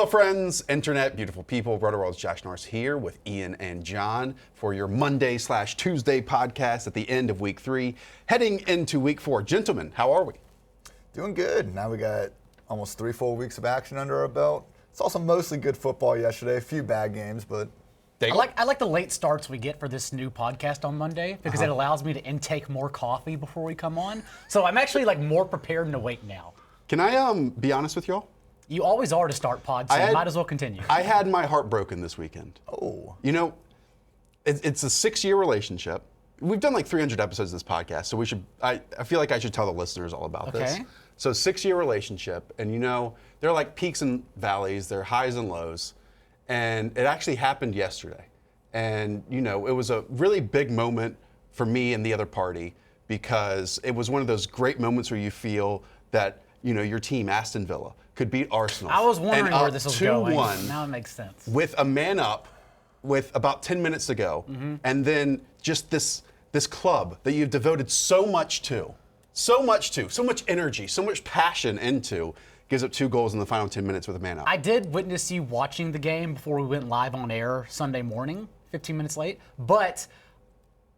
Hello, friends, internet, beautiful people. Rotoworld's Josh Norris here with Ian and John for your Monday/Tuesday podcast at the end of Week 3, heading into Week 4. Gentlemen, how are we? Doing good. Now we got almost 3 full weeks of action under our belt. It's also mostly good football yesterday. A few bad games, but I like the late starts we get for this new podcast on Monday because it allows me to intake more coffee before we come on. So I'm actually more prepared and awake now. Can I be honest with y'all? You always are to start pods, so you might as well continue. I had my heart broken this weekend. Oh. You know, it's a 6-year relationship. We've done like 300 episodes of this podcast, so I feel like I should tell the listeners all about this. So 6-year relationship, and you know, there are like peaks and valleys, there are highs and lows, and it actually happened yesterday. And you know, it was a really big moment for me and the other party because it was one of those great moments where you feel that, you know, your team, Aston Villa, could beat Arsenal. I was wondering where this was going. 2-1 now it makes sense. with a man up with about 10 minutes to go, and then just this club that you've devoted so much energy, so much passion into, gives up 2 goals in the final 10 minutes with a man up. I did witness you watching the game before we went live on air Sunday morning, 15 minutes late, but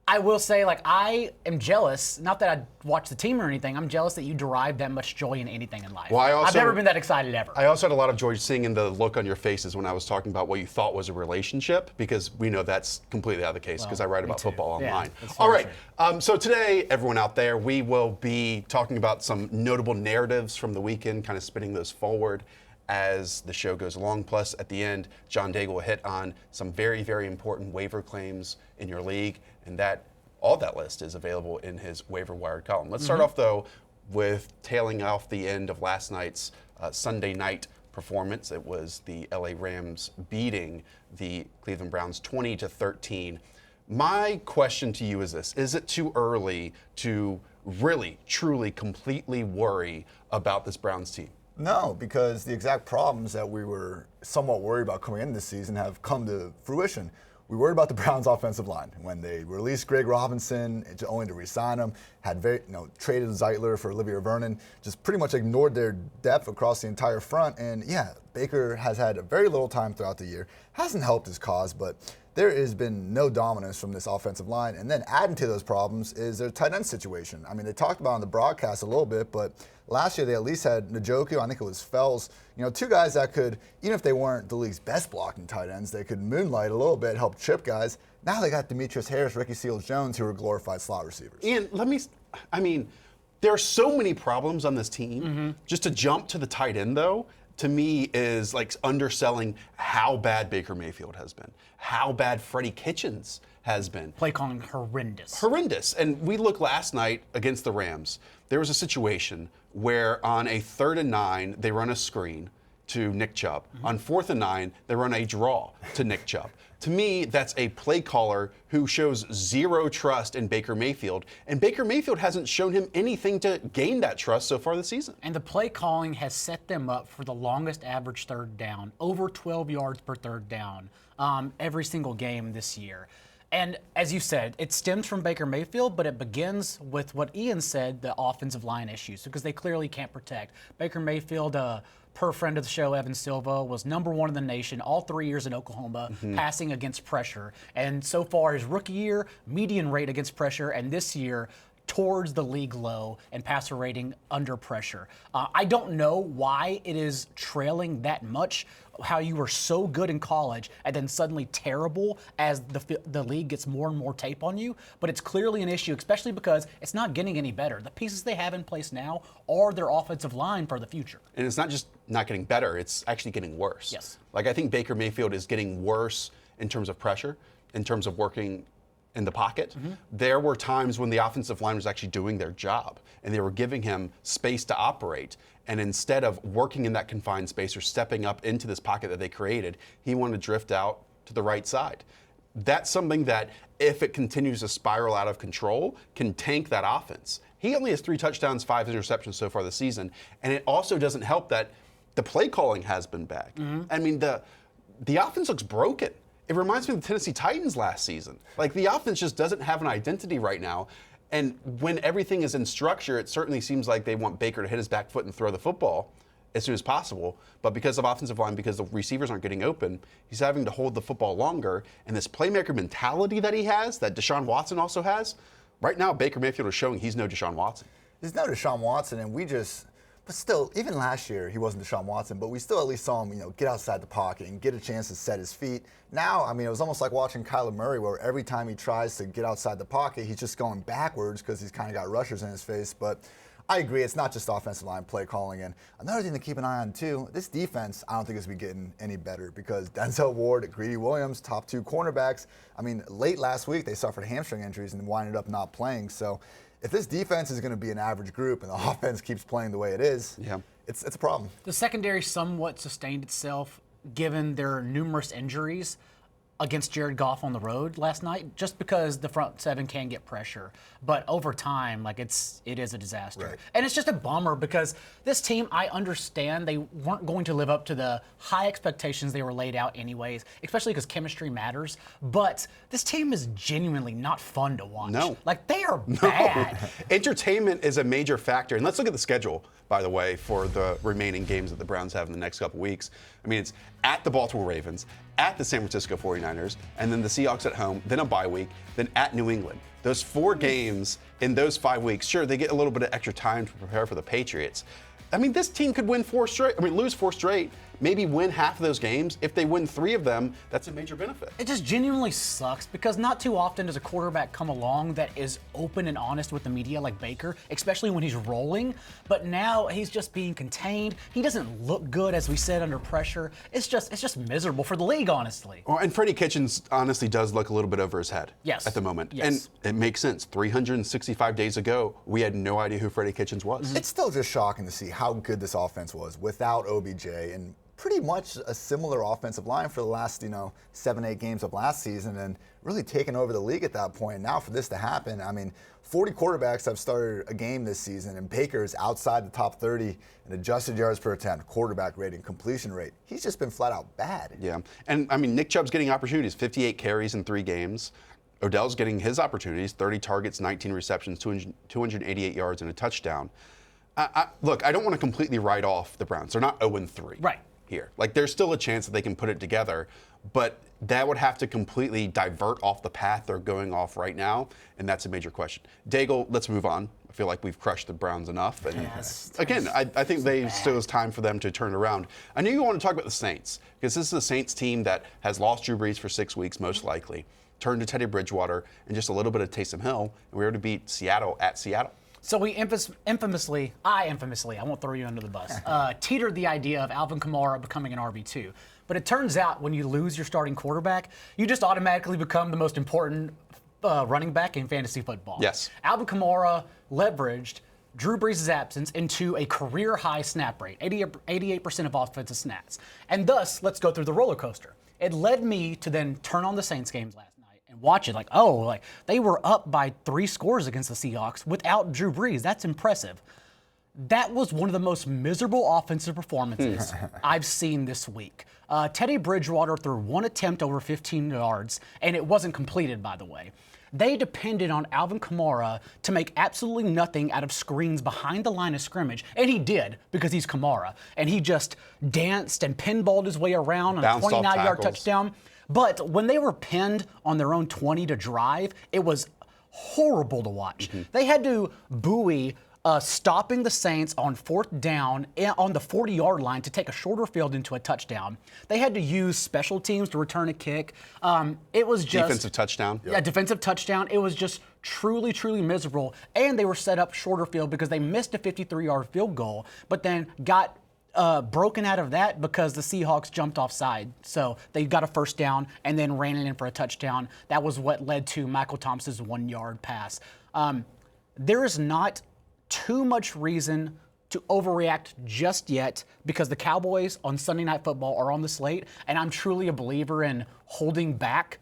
I will say, I am jealous, not that I watch the team or anything, I'm jealous that you derive that much joy in anything in life. Well, I've never been that excited ever. I also had a lot of joy seeing in the look on your faces when I was talking about what you thought was a relationship, because we know that's completely out of the case because I write about football online. All right, so today, everyone out there, we will be talking about some notable narratives from the weekend, kind of spinning those forward as the show goes along. Plus, at the end, John Daigle will hit on some very, very important waiver claims in your league, and all that list is available in his waiver wired column. Let's start off, though, with tailing off the end of last night's Sunday night performance. It was the LA Rams beating the Cleveland Browns 20-13. My question to you is this: is it too early to really, truly, completely worry about this Browns team? No, because the exact problems that we were somewhat worried about coming in this season have come to fruition. We worried about the Browns' offensive line when they released Greg Robinson, only to re-sign him. Traded Zeitler for Olivier Vernon. Just pretty much ignored their depth across the entire front. And yeah, Baker has had a very little time throughout the year. Hasn't helped his cause, but there has been no dominance from this offensive line. And then adding to those problems is their tight end situation. I mean, they talked about it on the broadcast a little bit, but last year they at least had Njoku, I think it was Fells, 2 guys that could, even if they weren't the league's best blocking tight ends, they could moonlight a little bit, help chip guys. Now they got Demetrius Harris, Ricky Seals-Jones, who are glorified slot receivers. Ian, there are so many problems on this team. Just to jump to the tight end, though, to me is like underselling how bad Baker Mayfield has been, how bad Freddie Kitchens has been. Play calling horrendous. Horrendous. And we look last night against the Rams. There was a situation where on a 3rd and 9, they run a screen to Nick Chubb. On 4th and 9, they run a draw to Nick Chubb. To me, that's a play caller who shows zero trust in Baker Mayfield, and Baker Mayfield hasn't shown him anything to gain that trust so far this season. And the play calling has set them up for the longest average 3rd down, over 12 yards per 3rd down, every single game this year. And as you said, it stems from Baker Mayfield, but it begins with what Ian said, the offensive line issues, because they clearly can't protect. Baker Mayfield, per friend of the show, Evan Silva, was #1 in the nation all 3 years in Oklahoma, passing against pressure. And so far, his rookie year, median rate against pressure, and this year, towards the league low and passer rating under pressure. I don't know why it is trailing that much, how you were so good in college and then suddenly terrible as the league gets more and more tape on you, but it's clearly an issue, especially because it's not getting any better. The pieces they have in place now are their offensive line for the future. And it's not just not getting better, it's actually getting worse. Yes. I think Baker Mayfield is getting worse in terms of pressure, in terms of working in the pocket. There were times when the offensive line was actually doing their job and they were giving him space to operate. And instead of working in that confined space or stepping up into this pocket that they created, he wanted to drift out to the right side. That's something that, if it continues to spiral out of control, can tank that offense. He only has 3 touchdowns, 5 interceptions so far this season. And it also doesn't help that the play calling has been bad. I mean, the offense looks broken. It reminds me of the Tennessee Titans last season. The offense just doesn't have an identity right now. And when everything is in structure, it certainly seems like they want Baker to hit his back foot and throw the football. as soon as possible. But because of offensive line, because the receivers aren't getting open, he's having to hold the football longer. And this playmaker mentality that he has, that Deshaun Watson also has, right now Baker Mayfield is showing he's no Deshaun Watson. He's no Deshaun Watson, and but still, even last year, he wasn't Deshaun Watson, but we still at least saw him, get outside the pocket and get a chance to set his feet. Now, it was almost like watching Kyler Murray, where every time he tries to get outside the pocket, he's just going backwards because he's kind of got rushers in his face. But I agree, it's not just offensive line play calling. And another thing to keep an eye on, too, this defense, I don't think is getting any better because Denzel Ward, Greedy Williams, top 2 cornerbacks, late last week, they suffered hamstring injuries and winded up not playing. So if this defense is going to be an average group and the offense keeps playing the way it is, it's a problem. The secondary somewhat sustained itself given their numerous injuries against Jared Goff on the road last night, just because the front seven can get pressure. But over time, it is a disaster. Right. And it's just a bummer because this team, I understand they weren't going to live up to the high expectations they were laid out anyways, especially because chemistry matters. But this team is genuinely not fun to watch. No. They are bad. Entertainment is a major factor. And let's look at the schedule, by the way, for the remaining games that the Browns have in the next couple weeks. It's at the Baltimore Ravens, at the San Francisco 49ers, and then the Seahawks at home, then a bye week, then at New England. Those 4 games in those 5 weeks, sure, they get a little bit of extra time to prepare for the Patriots. This team could win 4 straight, lose 4 straight, maybe win half of those games. If they win 3 of them, that's a major benefit. It just genuinely sucks because not too often does a quarterback come along that is open and honest with the media like Baker, especially when he's rolling. But now he's just being contained. He doesn't look good, as we said, under pressure. It's just miserable for the league, honestly. Well, and Freddie Kitchens honestly does look a little bit over his head at the moment. Yes. And it makes sense. 365 days ago, we had no idea who Freddie Kitchens was. It's still just shocking to see how good this offense was without OBJ and pretty much a similar offensive line for the last, 7-8 games of last season and really taken over the league at that point. Now for this to happen, 40 quarterbacks have started a game this season, and Baker is outside the top 30 in adjusted yards per attempt, quarterback rating, completion rate. He's just been flat out bad. Yeah, and Nick Chubb's getting opportunities, 58 carries in 3 games. Odell's getting his opportunities, 30 targets, 19 receptions, 288 yards, and a touchdown. Look, I don't want to completely write off the Browns. They're not 0-3. Right. Here. There's still a chance that they can put it together, but that would have to completely divert off the path they're going off right now, and that's a major question. Daigle, let's move on. I feel like we've crushed the Browns enough. And again, I think still is time for them to turn around. I know you want to talk about the Saints, because this is a Saints team that has lost Drew Brees for 6 weeks, most likely, turned to Teddy Bridgewater, and just a little bit of Taysom Hill, and we were to beat Seattle at Seattle. So we infamously, I won't throw you under the bus, teetered the idea of Alvin Kamara becoming an RB2. But it turns out when you lose your starting quarterback, you just automatically become the most important running back in fantasy football. Yes. Alvin Kamara leveraged Drew Brees' absence into a career-high snap rate, 88% of offensive snaps. And thus, let's go through the roller coaster. It led me to then turn on the Saints games last night and watch it they were up by 3 scores against the Seahawks without Drew Brees. That's impressive. That was one of the most miserable offensive performances I've seen this week. Teddy Bridgewater threw 1 attempt over 15 yards, and it wasn't completed, by the way. They depended on Alvin Kamara to make absolutely nothing out of screens behind the line of scrimmage, and he did because he's Kamara. And he just danced and pinballed his way around on a 29-yard touchdown. But when they were pinned on their own 20 to drive, it was horrible to watch. They had to buoy stopping the Saints on 4th down on the 40-yard line to take a shorter field into a touchdown. They had to use special teams to return a kick. It was just defensive touchdown. Yeah, defensive touchdown. It was just truly, truly miserable. And they were set up shorter field because they missed a 53-yard field goal, but then got broken out of that because the Seahawks jumped offside. So they got a 1st down and then ran it in for a touchdown. That was what led to Michael Thomas's 1-yard pass. There is not too much reason to overreact just yet because the Cowboys on Sunday Night Football are on the slate, and I'm truly a believer in holding back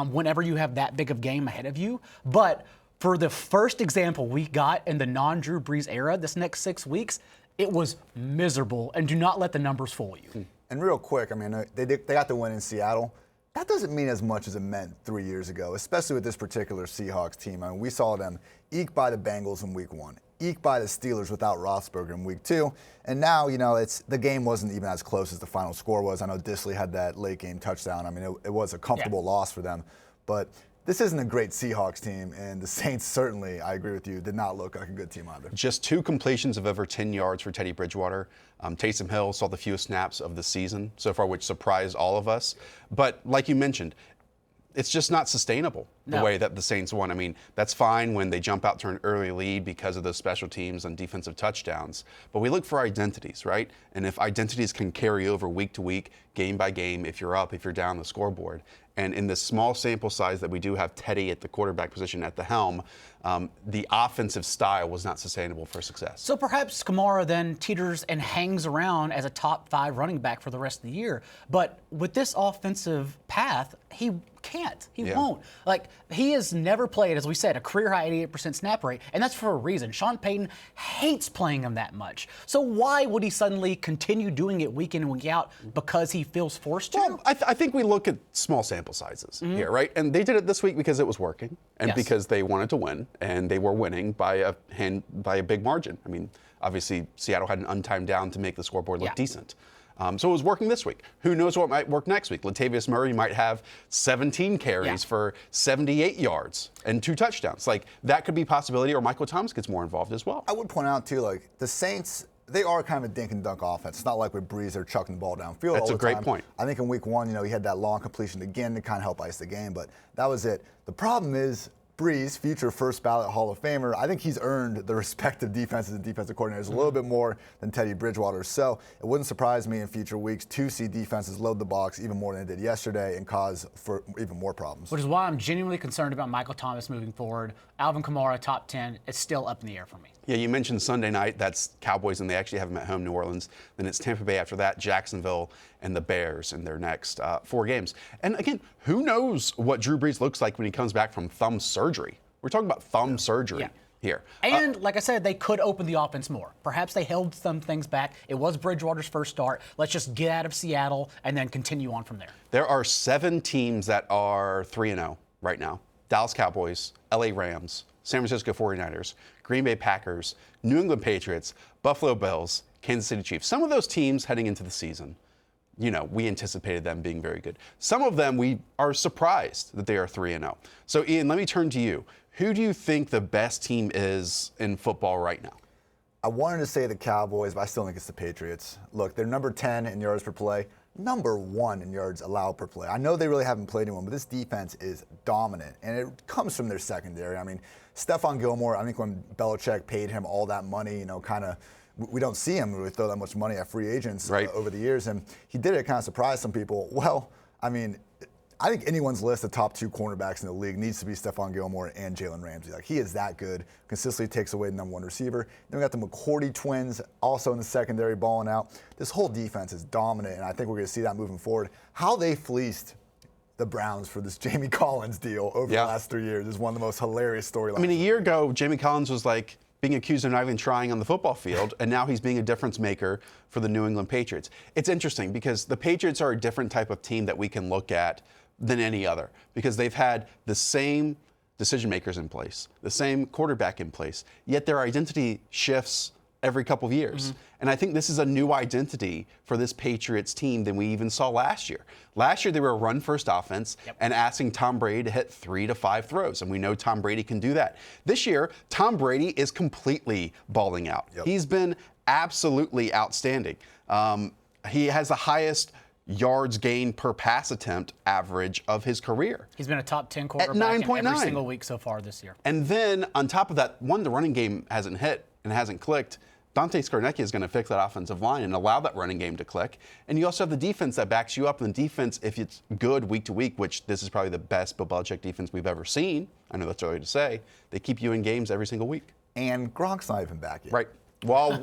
whenever you have that big of game ahead of you. But for the first example we got in the non-Drew Brees era, this next 6 weeks, it was miserable, and do not let the numbers fool you. And real quick, they got the win in Seattle. That doesn't mean as much as it meant 3 years ago, especially with this particular Seahawks team. We saw them eke by the Bengals in week 1, eked by the Steelers without Roethlisberger in week 2. And now, the game wasn't even as close as the final score was. I know Disley had that late game touchdown. I mean, it was a comfortable loss for them. But this isn't a great Seahawks team, and the Saints certainly, I agree with you, did not look like a good team either. Just 2 completions of over 10 yards for Teddy Bridgewater. Taysom Hill saw the fewest snaps of the season so far, which surprised all of us. But like you mentioned, it's just not sustainable the way that the Saints won. I mean, that's fine when they jump out to an early lead because of those special teams and defensive touchdowns. But we look for identities, right? And if identities can carry over week to week, game by game, if you're up, if you're down the scoreboard. And in this small sample size that we do have Teddy at the quarterback position at the helm, the offensive style was not sustainable for success. So perhaps Kamara then teeters and hangs around as a top 5 running back for the rest of the year. But with this offensive path, he can't. He won't. Like, he has never played, as we said, a career-high 88% snap rate, and that's for a reason. Sean Payton hates playing him that much. So why would he suddenly continue doing it week in and week out because he feels forced to? Well, I think we look at small sample sizes here, right? And they did it this week because it was working and because they wanted to win, and they were winning by a big margin. I mean, obviously, Seattle had an untimed down to make the scoreboard look decent. So it was working this week. Who knows what might work next week? Latavius Murray might have 17 carries for 78 yards and 2 touchdowns. Like, that could be a possibility, or Michael Thomas gets more involved as well. I would point out, too, like, the Saints, they are kind of a dink and dunk offense. It's not like with Brees, they're chucking the ball downfield all the time. That's a great point. I think in week 1, he had that long completion again to kind of help ice the game, but that was it. The problem is, Brees, future first ballot Hall of Famer, I think he's earned the respect of defenses and defensive coordinators a little bit more than Teddy Bridgewater. So it wouldn't surprise me in future weeks to see defenses load the box even more than they did yesterday and cause for even more problems. Which is why I'm genuinely concerned about Michael Thomas moving forward. Alvin Kamara, top 10, it's still up in the air for me. Yeah, you mentioned Sunday night. That's Cowboys, and they actually have them at home, New Orleans. Then it's Tampa Bay after that, Jacksonville, and the Bears in their next 4 games. And again, who knows what Drew Brees looks like when he comes back from thumb surgery? We're talking about thumb surgery here. And like I said, they could open the offense more. Perhaps they held some things back. It was Bridgewater's first start. Let's just get out of Seattle and then continue on from there. There are 7 teams that are 3-0 right now. Dallas Cowboys, LA Rams, San Francisco 49ers, Green Bay Packers, New England Patriots, Buffalo Bills, Kansas City Chiefs. Some of those teams heading into the season, we anticipated them being very good. Some of them we are surprised that they are 3-0. So Ian, let me turn to you. Who do you think the best team is in football right now? I wanted to say the Cowboys, but I still think it's the Patriots. Look, they're number 10 in yards per play, number 1 in yards allowed per play. I know they really haven't played anyone, but this defense is dominant, and it comes from their secondary. I mean, Stephon Gilmore, I think when Belichick paid him all that money, we don't see him really throw that much money at free agents over the years, and he did it kind of surprised some people. Well, I mean, I think anyone's list of top 2 cornerbacks in the league needs to be Stephon Gilmore and Jalen Ramsey. Like, he is that good. Consistently takes away the number 1 receiver. Then we got the McCourty twins also in the secondary balling out. This whole defense is dominant, and I think we're going to see that moving forward. How they fleeced the Browns for this Jamie Collins deal over the last 3 years is one of the most hilarious storylines. I mean, a year ago, Jamie Collins was like being accused of not even trying on the football field, and now he's being a difference maker for the New England Patriots. It's interesting because the Patriots are a different type of team that we can look at than any other, because they've had the same decision makers in place, the same quarterback in place, yet their identity shifts every couple of years. And I think this is a new identity for this Patriots team than we even saw last year. Last year, they were a run-first offense and asking Tom Brady to hit 3 to 5 throws, and we know Tom Brady can do that. This year, Tom Brady is completely balling out. He's been absolutely outstanding. He has the highest yards gained per pass attempt average of his career. He's been a top 10 quarterback in every single week so far this year. And then on top of that, the running game hasn't hit and hasn't clicked. Dante Scarnecchia is going to fix that offensive line and allow that running game to click. And you also have the defense that backs you up. And the defense, if it's good week to week, which this is probably the best Bill Belichick defense we've ever seen, I know that's early to say, they keep you in games every single week. And Gronk's not even back yet. Right. Well,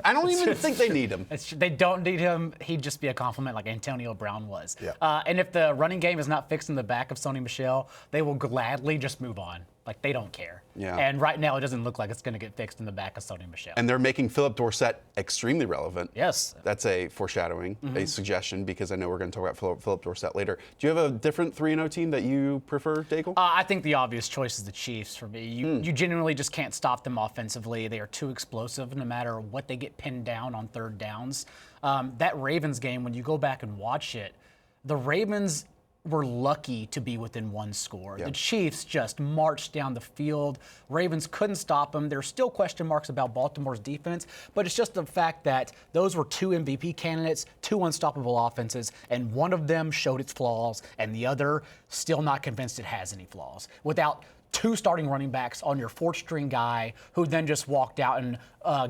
I don't even think they need him. They don't need him. He'd just be a compliment like Antonio Brown was. And if the running game is not fixed in the back of Sony Michel, they will gladly just move on. Like, they don't care. Yeah. And right now, it doesn't look like it's going to get fixed in the back of Sony Michel. And they're making Phillip Dorsett extremely relevant. Yes. That's a foreshadowing, a suggestion, because I know we're going to talk about Phillip Dorsett later. Do you have a different 3-0 team that you prefer, Daigle? I think the obvious choice is the Chiefs for me. You genuinely just can't stop them offensively. They are too explosive no matter what they get pinned down on third downs. That Ravens game, when you go back and watch it, the Ravens were lucky to be within one score. Yep. The Chiefs just marched down the field. Ravens couldn't stop them. There's still question marks about Baltimore's defense, but it's just the fact that those were 2 MVP candidates, 2 unstoppable offenses, and one of them showed its flaws, and the other still not convinced it has any flaws. Without 2 starting running backs on your 4th-string guy who then just walked out and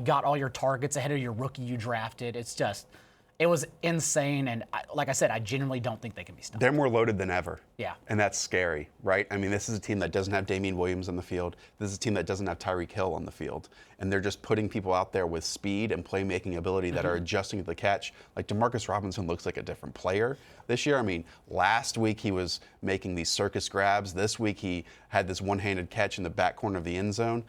got all your targets ahead of your rookie you drafted, it was insane, and like I said, I genuinely don't think they can be stopped. They're more loaded than ever. Yeah. And that's scary, right? I mean, this is a team that doesn't have Damian Williams on the field. This is a team that doesn't have Tyreek Hill on the field. And they're just putting people out there with speed and playmaking ability that are adjusting to the catch. Like, Demarcus Robinson looks like a different player this year. I mean, last week he was making these circus grabs. This week he had this one-handed catch in the back corner of the end zone.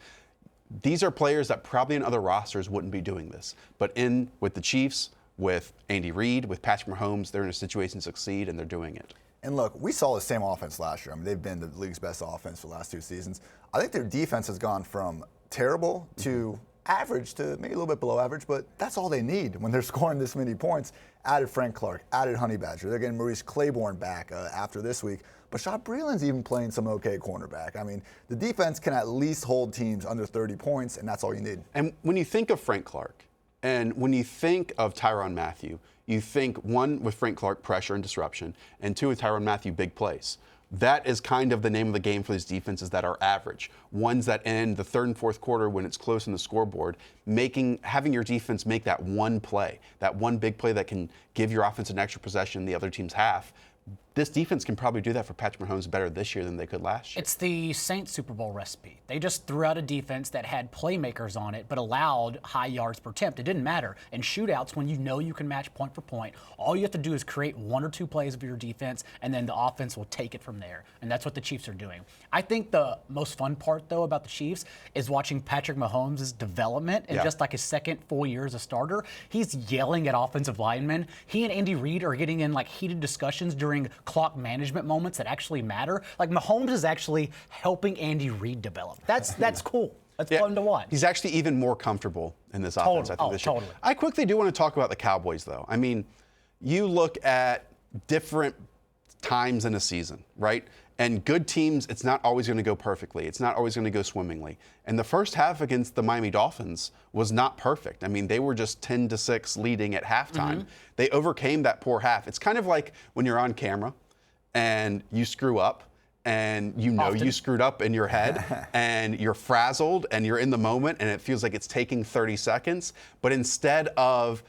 These are players that probably in other rosters wouldn't be doing this. But with the Chiefs, with Andy Reid, with Patrick Mahomes, they're in a situation to succeed, and they're doing it. And look, we saw the same offense last year. I mean, they've been the league's best offense for the last 2 seasons. I think their defense has gone from terrible to average to maybe a little bit below average, but that's all they need when they're scoring this many points. Added Frank Clark, added Honey Badger. They're getting Maurice Claiborne back after this week. Bashad Breeland's even playing some okay cornerback. I mean, the defense can at least hold teams under 30 points, and that's all you need. And when you think of Frank Clark, and when you think of Tyrann Mathieu, you think, 1, with Frank Clark, pressure and disruption, and 2, with Tyrann Mathieu, big plays. That is kind of the name of the game for these defenses that are average. Ones that end the 3rd and 4th quarter when it's close in the scoreboard, having your defense make that one play, that one big play that can give your offense an extra possession in the other team's half. This defense can probably do that for Patrick Mahomes better this year than they could last year. It's the Saints Super Bowl recipe. They just threw out a defense that had playmakers on it, but allowed high yards per attempt. It didn't matter. In shootouts, when you know you can match point for point, all you have to do is create 1 or 2 plays of your defense, and then the offense will take it from there. And that's what the Chiefs are doing. I think the most fun part, though, about the Chiefs is watching Patrick Mahomes' development in just like his 2nd full year as a starter. He's yelling at offensive linemen. He and Andy Reid are getting in like heated discussions during clock management moments that actually matter. Like, Mahomes is actually helping Andy Reid develop. That's cool. That's fun to watch. He's actually even more comfortable in this offense, I think, this year. Totally. I quickly do want to talk about the Cowboys, though. I mean, you look at different times in a season, right? And good teams, it's not always going to go perfectly. It's not always going to go swimmingly. And the first half against the Miami Dolphins was not perfect. I mean, they were just 10-6 leading at halftime. They overcame that poor half. It's kind of like when you're on camera and you screw up, and you know you screwed up in your head, and you're frazzled, and you're in the moment, and it feels like it's taking 30 seconds. But instead of,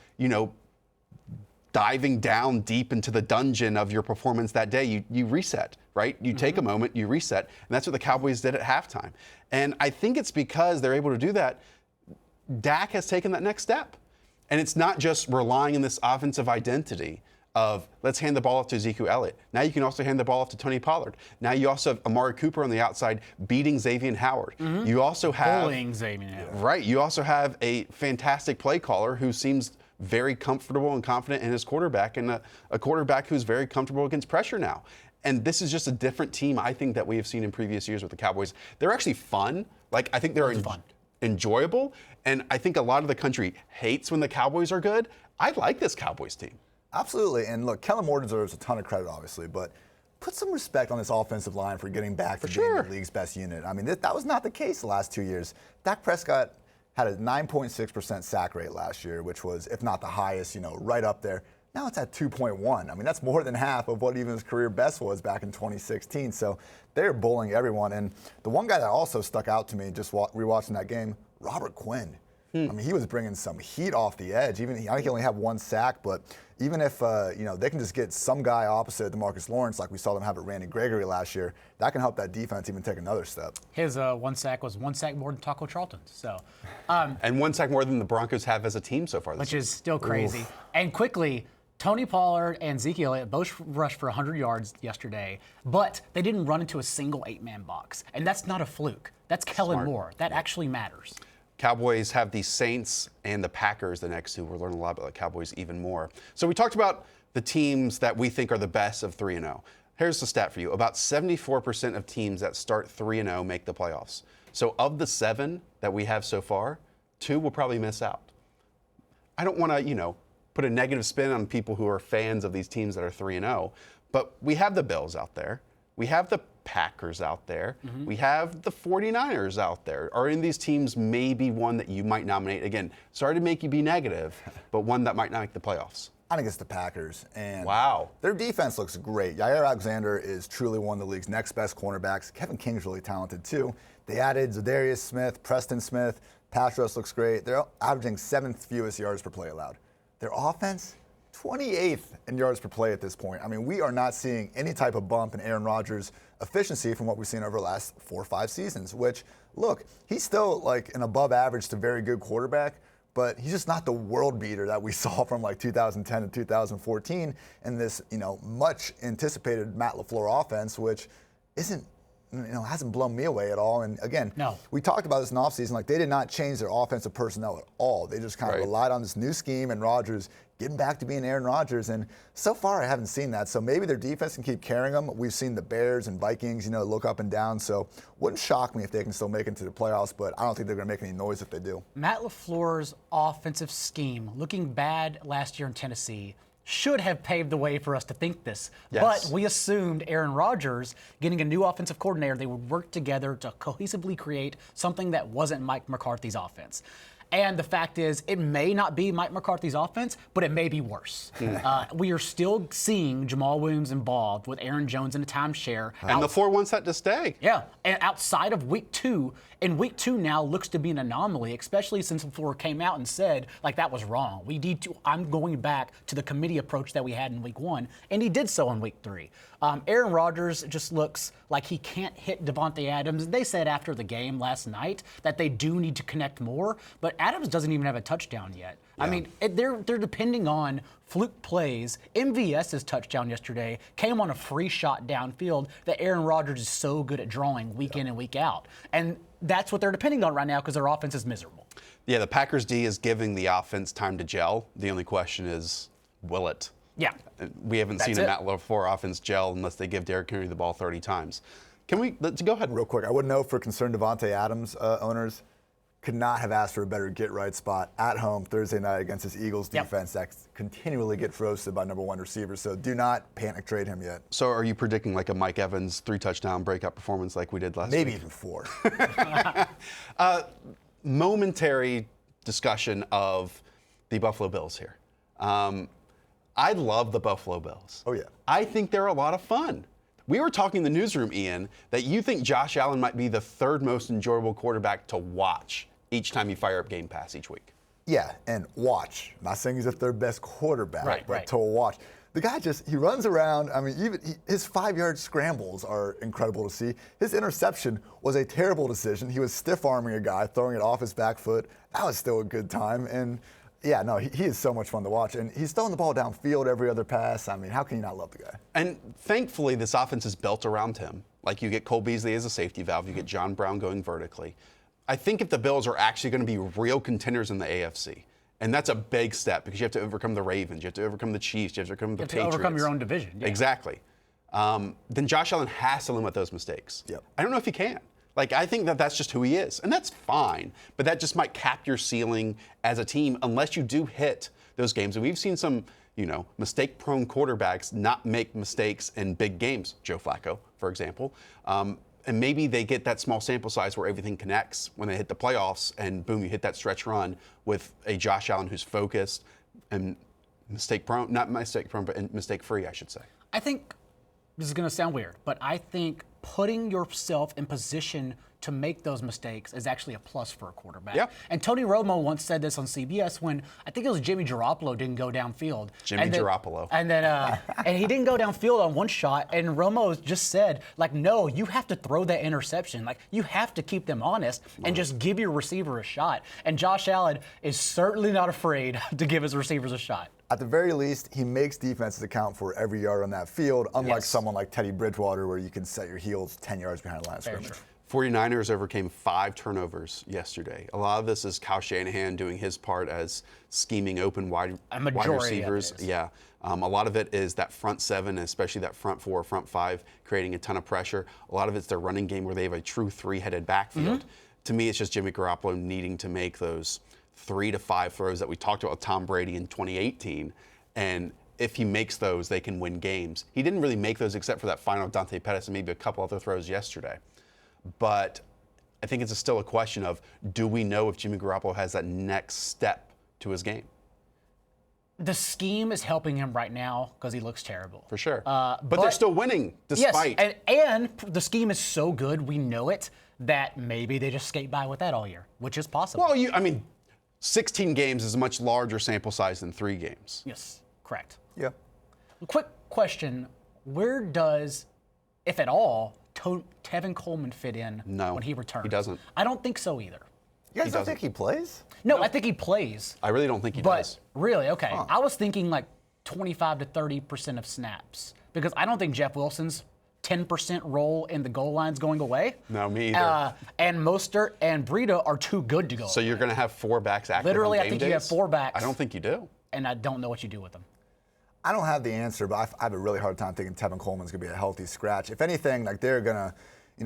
diving down deep into the dungeon of your performance that day, you reset, right? You take a moment, you reset, and that's what the Cowboys did at halftime. And I think it's because they're able to do that. Dak has taken that next step. And it's not just relying on this offensive identity of let's hand the ball off to Ezekiel Elliott. Now you can also hand the ball off to Tony Pollard. Now you also have Amari Cooper on the outside beating Xavier Howard. You also have bullying Xavier Howard. Right. You also have a fantastic play caller who seems very comfortable and confident in his quarterback, and a quarterback who's very comfortable against pressure now. And this is just a different team, I think, that we have seen in previous years with the Cowboys. They're actually fun. Like, I think they're enjoyable. And I think a lot of the country hates when the Cowboys are good. I like this Cowboys team. Absolutely. And look, Kellen Moore deserves a ton of credit, obviously, but put some respect on this offensive line for getting back to being the league's best unit. I mean, that was not the case the last 2 years. Dak Prescott had a 9.6% sack rate last year, which was, if not the highest, right up there. Now it's at 2.1. I mean, that's more than half of what even his career best was back in 2016. So they're bullying everyone. And the one guy that also stuck out to me just rewatching that game, Robert Quinn. I mean, he was bringing some heat off the edge. I think he only had 1 sack, but even if they can just get some guy opposite DeMarcus Lawrence, like we saw them have at Randy Gregory last year, that can help that defense even take another step. His 1 sack was 1 sack more than Taco Charlton's. So, and 1 sack more than the Broncos have as a team so far this which season. Is still crazy. And quickly, Tony Pollard and Zeke Elliott both rushed for 100 yards yesterday, but they didn't run into a single 8-man box. And that's not a fluke. That's Kellen Moore. That actually matters. Cowboys have the Saints and the Packers the next two. We're learning a lot about the Cowboys even more. So we talked about the teams that we think are the best of 3-0. Here's the stat for you. About 74% of teams that start 3-0 make the playoffs. So of the 7 that we have so far, 2 will probably miss out. I don't want to, put a negative spin on people who are fans of these teams that are 3-0, but we have the Bills out there. We have the Packers out there. Mm-hmm. We have the 49ers out there. Are in these teams maybe one that you might nominate? Again, sorry to make you be negative, but one that might not make the playoffs. I think it's the Packers. And wow. Their defense looks great. Yair Alexander is truly one of the league's next best cornerbacks. Kevin King's really talented too. They added Zadarius Smith, Preston Smith. Pass rush looks great. They're averaging 7th fewest yards per play allowed. Their offense, 28th in yards per play at this point. I mean, we are not seeing any type of bump in Aaron Rodgers' efficiency from what we've seen over the last 4 or 5 seasons, which, look, he's still like an above average to very good quarterback, but he's just not the world beater that we saw from like 2010 to 2014 in this, much anticipated Matt LaFleur offense, which hasn't blown me away at all. And again, we talked about this in offseason. Like, they did not change their offensive personnel at all. They just kind of relied on this new scheme and Rodgers getting back to being Aaron Rodgers. And so far, I haven't seen that. So maybe their defense can keep carrying them. We've seen the Bears and Vikings, look up and down. So wouldn't shock me if they can still make it to the playoffs, but I don't think they're going to make any noise if they do. Matt LaFleur's offensive scheme, looking bad last year in Tennessee, should have paved the way for us to think this. Yes. But we assumed Aaron Rodgers, getting a new offensive coordinator, they would work together to cohesively create something that wasn't Mike McCarthy's offense. And the fact is, it may not be Mike McCarthy's offense, but it may be worse. We are still seeing Jamal Williams involved with Aaron Jones in a timeshare. And LaFleur wants that to stay. Yeah, and outside of week 2, and week 2 now looks to be an anomaly, especially since LaFleur came out and said, that was wrong. I'm going back to the committee approach that we had in week 1, and he did so in week 3. Aaron Rodgers just looks like he can't hit Devontae Adams. They said after the game last night that they do need to connect more, but Adams doesn't even have a touchdown yet. Yeah. I mean, they're depending on fluke plays. MVS's touchdown yesterday came on a free shot downfield that Aaron Rodgers is so good at drawing week in and week out. And that's what they're depending on right now because their offense is miserable. Yeah, the Packers D is giving the offense time to gel. The only question is, will it? Yeah. We haven't seen a Matt LaFleur offense gel unless they give Derrick Henry the ball 30 times. Let's go ahead. Real quick, I would know for concerned Devontae Adams owners, could not have asked for a better get-right spot at home Thursday night against this Eagles defense that continually gets roasted by number 1 receivers. So do not panic trade him yet. So are you predicting like a Mike Evans 3-touchdown breakout performance like we did last week? Maybe even 4. Momentary discussion of the Buffalo Bills here. I love the Buffalo Bills. Oh, yeah. I think they're a lot of fun. We were talking in the newsroom, Ian, that you think Josh Allen might be the 3rd most enjoyable quarterback to watch each time you fire up Game Pass each week. Yeah, and watch. I'm not saying he's the 3rd best quarterback, but to watch. The guy he runs around. I mean, his 5-yard scrambles are incredible to see. His interception was a terrible decision. He was stiff-arming a guy, throwing it off his back foot. That was still a good time. And yeah, no, he is so much fun to watch. And he's throwing the ball downfield every other pass. I mean, how can you not love the guy? And thankfully, this offense is built around him. Like, you get Cole Beasley as a safety valve. You get John Brown going vertically. I think if the Bills are actually going to be real contenders in the AFC, and that's a big step because you have to overcome the Ravens, you have to overcome the Chiefs, you have to overcome the Patriots. You have to overcome your own division. Yeah. Exactly. Then Josh Allen has to limit those mistakes. Yep. I don't know if he can. Like, I think that's just who he is, and that's fine. But that just might cap your ceiling as a team unless you do hit those games. And we've seen some, mistake-prone quarterbacks not make mistakes in big games. Joe Flacco, for example. And maybe they get that small sample size where everything connects when they hit the playoffs, and boom, you hit that stretch run with a Josh Allen who's focused and mistake-prone, not mistake-prone, but mistake-free, I should say. I think this is going to sound weird, but I think putting yourself in position to make those mistakes is actually a plus for a quarterback. Yeah. And Tony Romo once said this on CBS when I think it was Jimmy Garoppolo didn't go downfield. Garoppolo. And then and he didn't go downfield on one shot. And Romo just said, no, you have to throw that interception. You have to keep them honest and just give your receiver a shot. And Josh Allen is certainly not afraid to give his receivers a shot. at the very least, he makes defenses account for every yard on that field, unlike someone like Teddy Bridgewater, where you can set your heels 10 yards behind the line of scrimmage. 49ers overcame 5 turnovers yesterday. A lot of this is Kyle Shanahan doing his part as scheming open wide receivers. Yeah. A lot of it is that front 7, especially that front 4, front 5, creating a ton of pressure. A lot of it's their running game where they have a true 3-headed backfield. To me, it's just Jimmy Garoppolo needing to make those 3 to 5 throws that we talked about with Tom Brady in 2018. And if he makes those, they can win games. He didn't really make those except for that final Dante Pettis and maybe a couple other throws yesterday. But I think it's still a question of, do we know if Jimmy Garoppolo has that next step to his game? The scheme is helping him right now because he looks terrible. For sure. But they're still winning despite. Yes, and the scheme is so good, we know it, that maybe they just skate by with that all year, which is possible. Well, 16 games is a much larger sample size than 3 games. Yes, correct. Yeah. Quick question. Where does, if at all, Tevin Coleman fit in when he returns? He doesn't. I don't think so either. You guys don't think he plays? No, I think he plays. I really don't think he does. Really? Okay. Huh. I was thinking like 25 to 30% of snaps because I don't think Jeff Wilson's 10% role in the goal line's going away. No, me either. And Mostert and Breida are too good to go So away. You're going to have 4 backs active Literally, on game I think days? you have 4 backs. I don't think you do. And I don't know what you do with them. I don't have the answer, but I have a really hard time thinking Tevin Coleman's going to be a healthy scratch. If anything, like they're going to,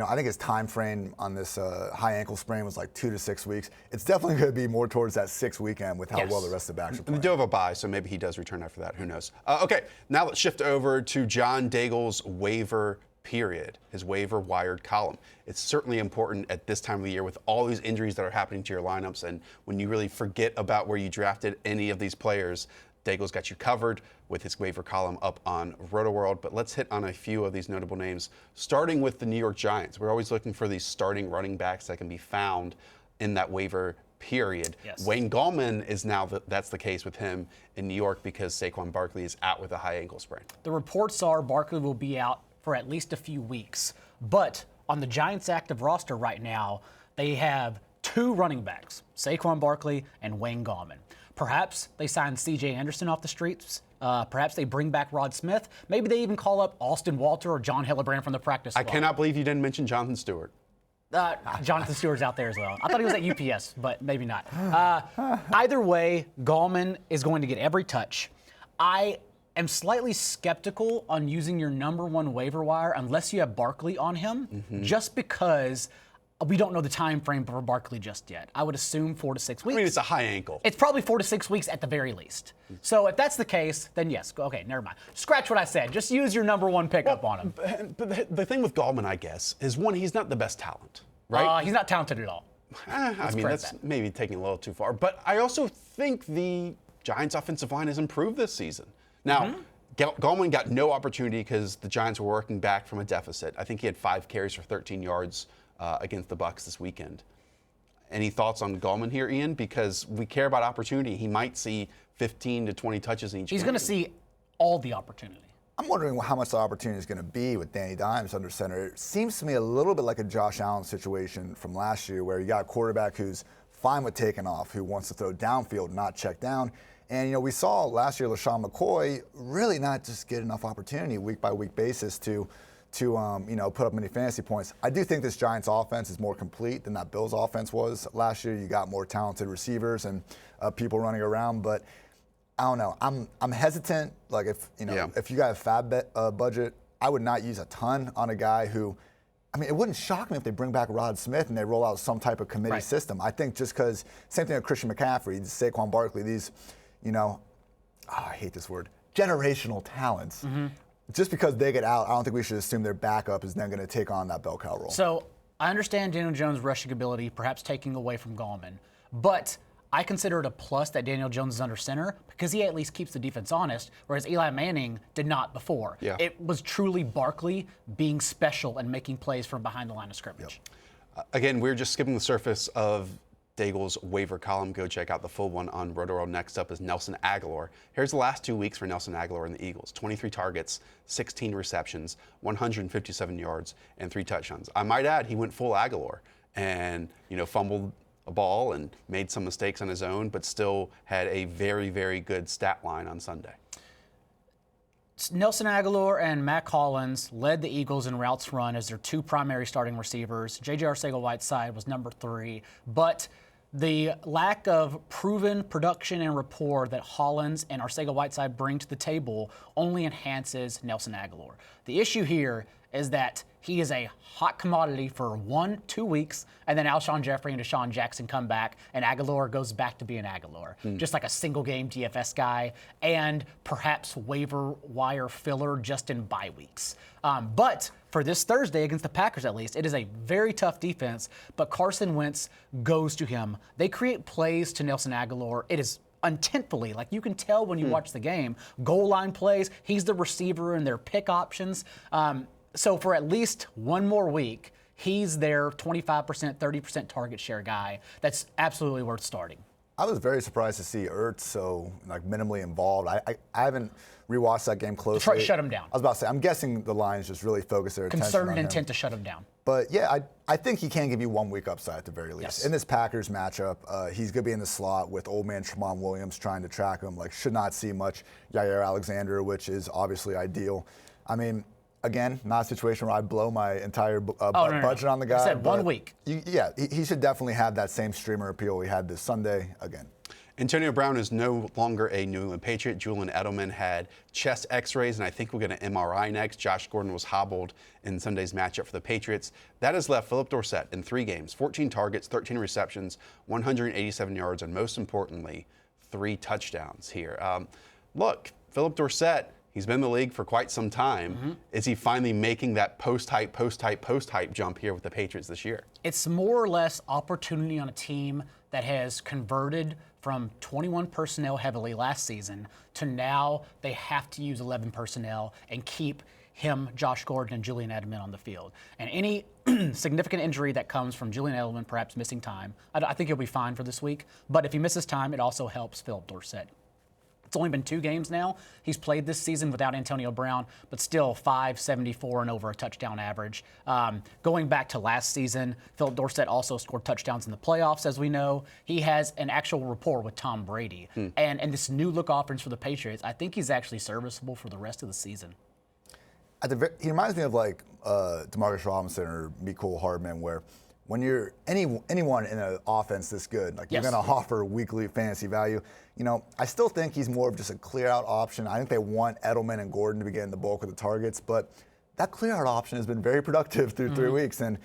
I think his time frame on this high ankle sprain was like 2 to 6 weeks. It's definitely going to be more towards that 6 weekend with how well the rest of the backs are playing. They do have a bye, so maybe he does return after that. Who knows? Okay, now let's shift over to John Daigle's waiver period, his waiver wired column. It's certainly important at this time of the year with all these injuries that are happening to your lineups, and when you really forget about where you drafted any of these players, Daigle's got you covered with his waiver column up on Rotoworld. But let's hit on a few of these notable names, starting with the New York Giants. We're always looking for these starting running backs that can be found in that waiver period. Yes. Wayne Gallman is now, that's the case with him in New York because Saquon Barkley is out with a high ankle sprain. The reports are Barkley will be out for at least a few weeks. But on the Giants' active roster right now, they have 2 running backs, Saquon Barkley and Wayne Gallman. Perhaps they sign C.J. Anderson off the streets. Perhaps they bring back Rod Smith. Maybe they even call up Austin Walter or John Hillebrand from the practice squad. I cannot believe you didn't mention Jonathan Stewart. Jonathan Stewart's out there as well. I thought he was at UPS, but maybe not. Either way, Gallman is going to get every touch. I am slightly skeptical on using your number 1 waiver wire unless you have Barkley on him, just because we don't know the time frame for Barkley just yet. I would assume 4 to 6 weeks. It's a high ankle. It's probably 4 to 6 weeks at the very least. So if that's the case, then yes. Okay, never mind. Scratch what I said. Just use your number 1 pickup on him. But the thing with Gallman, I guess, is one, he's not the best talent, right? He's not talented at all. That's maybe taking a little too far. But I also think the Giants' offensive line has improved this season. Now, Gallman got no opportunity because the Giants were working back from a deficit. I think he had 5 carries for 13 yards against the Bucs this weekend. Any thoughts on Gallman here, Ian? Because we care about opportunity. He might see 15 to 20 touches in each game. He's going to see all the opportunity. I'm wondering how much the opportunity is going to be with Danny Dimes under center. It seems to me a little bit like a Josh Allen situation from last year where you got a quarterback who's fine with taking off, who wants to throw downfield, not check down. And, we saw last year LaShawn McCoy really not just get enough opportunity week by week basis to put up many fantasy points. I do think this Giants offense is more complete than that Bills offense was last year. You got more talented receivers and people running around, but I don't know. I'm hesitant. Like if you got a fab budget, I would not use a ton on a guy who, it wouldn't shock me if they bring back Rod Smith and they roll out some type of committee system. I think just because, same thing with Christian McCaffrey, Saquon Barkley, these, I hate this word, generational talents. Just because they get out, I don't think we should assume their backup is then going to take on that bell cow role. So I understand Daniel Jones' rushing ability, perhaps taking away from Gallman, but I consider it a plus that Daniel Jones is under center because he at least keeps the defense honest, whereas Eli Manning did not before. Yeah. It was truly Barkley being special and making plays from behind the line of scrimmage. Again, we're just skipping the surface of Daigle's waiver column. Go check out the full one on Rotoworld. Next up is Nelson Agholor. Here's the last 2 weeks for Nelson Agholor and the Eagles. 23 targets, 16 receptions, 157 yards, and 3 touchdowns. I might add, he went full Agholor and, fumbled a ball and made some mistakes on his own, but still had a very, very good stat line on Sunday. Nelson Agholor and Matt Collins led the Eagles in routes run as their two primary starting receivers. J.J. Arcega-Whiteside was number 3, but the lack of proven production and rapport that Hollins and Arcega-Whiteside bring to the table only enhances Nelson Agholor. The issue here is that he is a hot commodity for 1-2 weeks, and then Alshon Jeffrey and Deshaun Jackson come back, and Agholor goes back to being Agholor, just like a single-game DFS guy, and perhaps waiver wire filler just in bye weeks. But for this Thursday against the Packers, at least, it is a very tough defense, but Carson Wentz goes to him. They create plays to Nelson Agholor. It is intentfully, like you can tell when you watch the game, goal line plays. He's the receiver and their pick options. So for at least one more week, he's their 25%, 30% target share guy. That's absolutely worth starting. I was very surprised to see Ertz so minimally involved. I haven't rewatched that game closely. Try to shut him down. I was about to say, I'm guessing the Lions just really focused their attention on him. Concerted intent to shut him down. But yeah, I think he can give you 1 week upside at the very least. Yes. In this Packers matchup, he's going to be in the slot with old man Tramon Williams trying to track him. Should not see much Jair Alexander, which is obviously ideal. I mean, again, not a situation where I blow my entire budget on the guy. I said 1 week. He should definitely have that same streamer appeal he had this Sunday again. Antonio Brown is no longer a New England Patriot. Julian Edelman had chest x-rays, and I think we'll get an MRI next. Josh Gordon was hobbled in Sunday's matchup for the Patriots. That has left Phillip Dorsett in 3 games, 14 targets, 13 receptions, 187 yards, and most importantly, 3 touchdowns here. Look, Phillip Dorsett, he's been in the league for quite some time. Is he finally making that post-hype jump here with the Patriots this year? It's more or less opportunity on a team that has converted from 21 personnel heavily last season to now they have to use 11 personnel and keep him, Josh Gordon, and Julian Edelman on the field. And any significant injury that comes from Julian Edelman perhaps missing time, I think he'll be fine for this week. But if he misses time, it also helps Phillip Dorsett. It's only been 2 games now he's played this season without Antonio Brown, but still 574 and over a touchdown average. Going back to last season, Phillip Dorsett also scored touchdowns in the playoffs, as we know. He has an actual rapport with Tom Brady. And this new look offense for the Patriots, I think he's actually serviceable for the rest of the season. He reminds me of Demarcus Robinson or Mecole Hardman, where when you're anyone in an offense this good, you're going to offer weekly fantasy value. I still think he's more of just a clear-out option. I think they want Edelman and Gordon to be getting the bulk of the targets, but that clear-out option has been very productive through 3 weeks. And,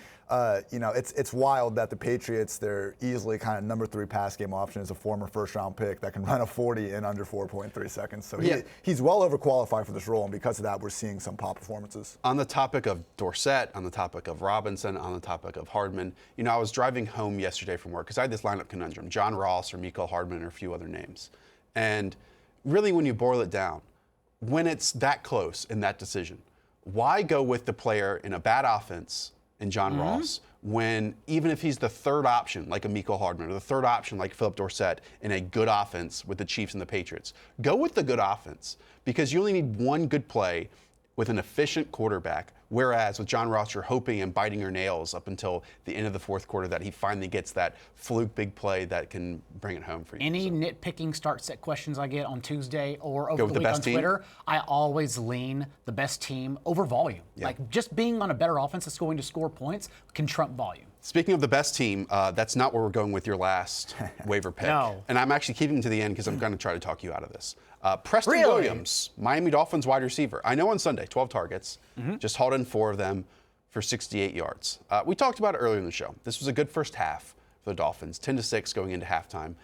it's wild that the Patriots, they're easily kind of number 3 pass game option as a former first-round pick that can run a 40 in under 4.3 seconds. So he's well overqualified for this role, and because of that, we're seeing some pop performances. On the topic of Dorsett, on the topic of Robinson, on the topic of Hardman, I was driving home yesterday from work because I had this lineup conundrum, John Ross or Mecole Hardman or a few other names. And really, when you boil it down, when it's that close in that decision, why go with the player in a bad offense in John Ross when even if he's the third option like a Mecole Hardman or the third option like Phillip Dorsett in a good offense with the Chiefs and the Patriots? Go with the good offense because you only need one good play with an efficient quarterback, whereas with John Ross, you're hoping and biting your nails up until the end of the fourth quarter that he finally gets that fluke big play that can bring it home for you. Any nitpicking start set questions I get on Tuesday or over the week on Twitter, I always lean the best team over volume. Just being on a better offense that's going to score points can trump volume. Speaking of the best team, that's not where we're going with your last waiver pick. No. And I'm actually keeping it to the end because I'm going to try to talk you out of this. Preston Williams, Miami Dolphins wide receiver. I know on Sunday, 12 targets, just hauled in 4 of them for 68 yards. We talked about it earlier in the show. This was a good first half for the Dolphins, 10-6 going into halftime.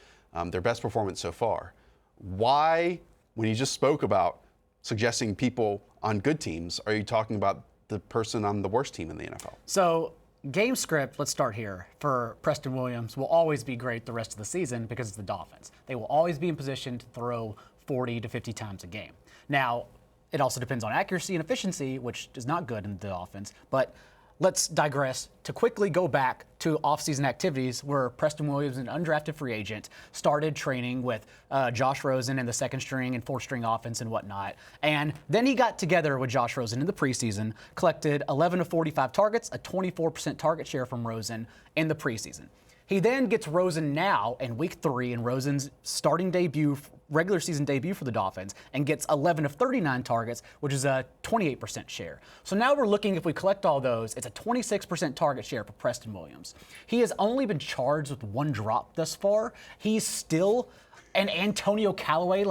Their best performance so far. Why, when you just spoke about suggesting people on good teams, are you talking about the person on the worst team in the NFL? So, game script, let's start here, for Preston Williams will always be great the rest of the season because it's the Dolphins. They will always be in position to throw 40 to 50 times a game. Now, it also depends on accuracy and efficiency, which is not good in the offense, but let's digress to quickly go back to offseason activities where Preston Williams, an undrafted free agent, started training with Josh Rosen and the second string and fourth string offense and whatnot. And then he got together with Josh Rosen in the preseason, collected 11 of 45 targets, a 24% target share from Rosen in the preseason. He then gets Rosen now in week 3 in Rosen's starting debut, regular season debut for the Dolphins, and gets 11 of 39 targets, which is a 28% share. So now we're looking, if we collect all those, it's a 26% target share for Preston Williams. He has only been charged with 1 drop thus far. He's still an Antonio Callaway.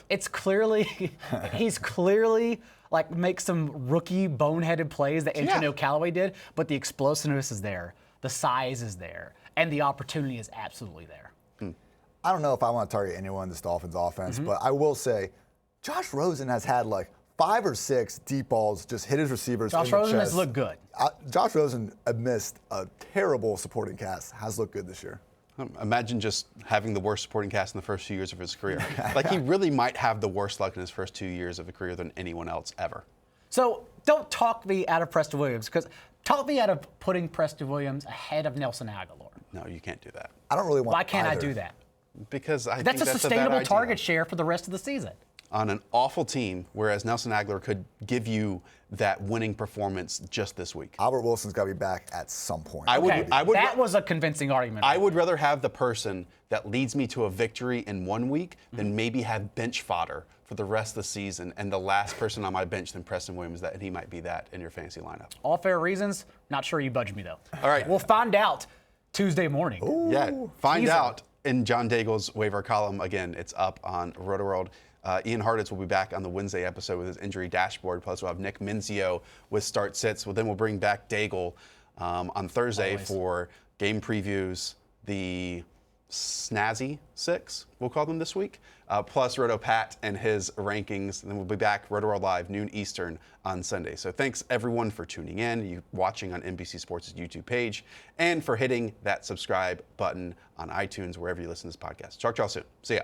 It's clearly, he's clearly makes some rookie boneheaded plays that Antonio Callaway did, but the explosiveness is there, the size is there, and the opportunity is absolutely there. I don't know if I want to target anyone in this Dolphins offense, but I will say Josh Rosen has had 5 or 6 deep balls just hit his receivers Josh in the Rosen chest. has looked good. Josh Rosen, amidst a terrible supporting cast, has looked good this year. Imagine just having the worst supporting cast in the first 2 years of his career. He really might have the worst luck in his first 2 years of a career than anyone else ever. So don't talk me out of Preston Williams, because talk me out of putting Preston Williams ahead of Nelson Agholor. No, you can't do that. I don't really want Why can't either. I do that? Because I think That's a sustainable bad idea. target share for the rest of the season. On an awful team, whereas Nelson Agholor could give you that winning performance just this week. Albert Wilson's got to be back at some point. That was a convincing argument. I would rather have the person that leads me to a victory in 1 week than maybe have bench fodder for the rest of the season and the last person on my bench than Preston Williams, and he might be that in your fantasy lineup. All fair reasons. Not sure you budge me, though. All right. We'll find out Tuesday morning. Ooh. Yeah, find Teaser. out in John Daigle's waiver column. Again, it's up on Rotoworld. Ian Hartitz will be back on the Wednesday episode with his injury dashboard. Plus, we'll have Nick Minzio with start sits. Then we'll bring back Daigle on Thursday for game previews. The Snazzy 6, we'll call them this week. Plus Roto Pat and his rankings. And then we'll be back Rotoworld Live, noon Eastern on Sunday. So thanks everyone for tuning in, you watching on NBC Sports' YouTube page, and for hitting that subscribe button on iTunes, wherever you listen to this podcast. Talk to y'all soon. See ya.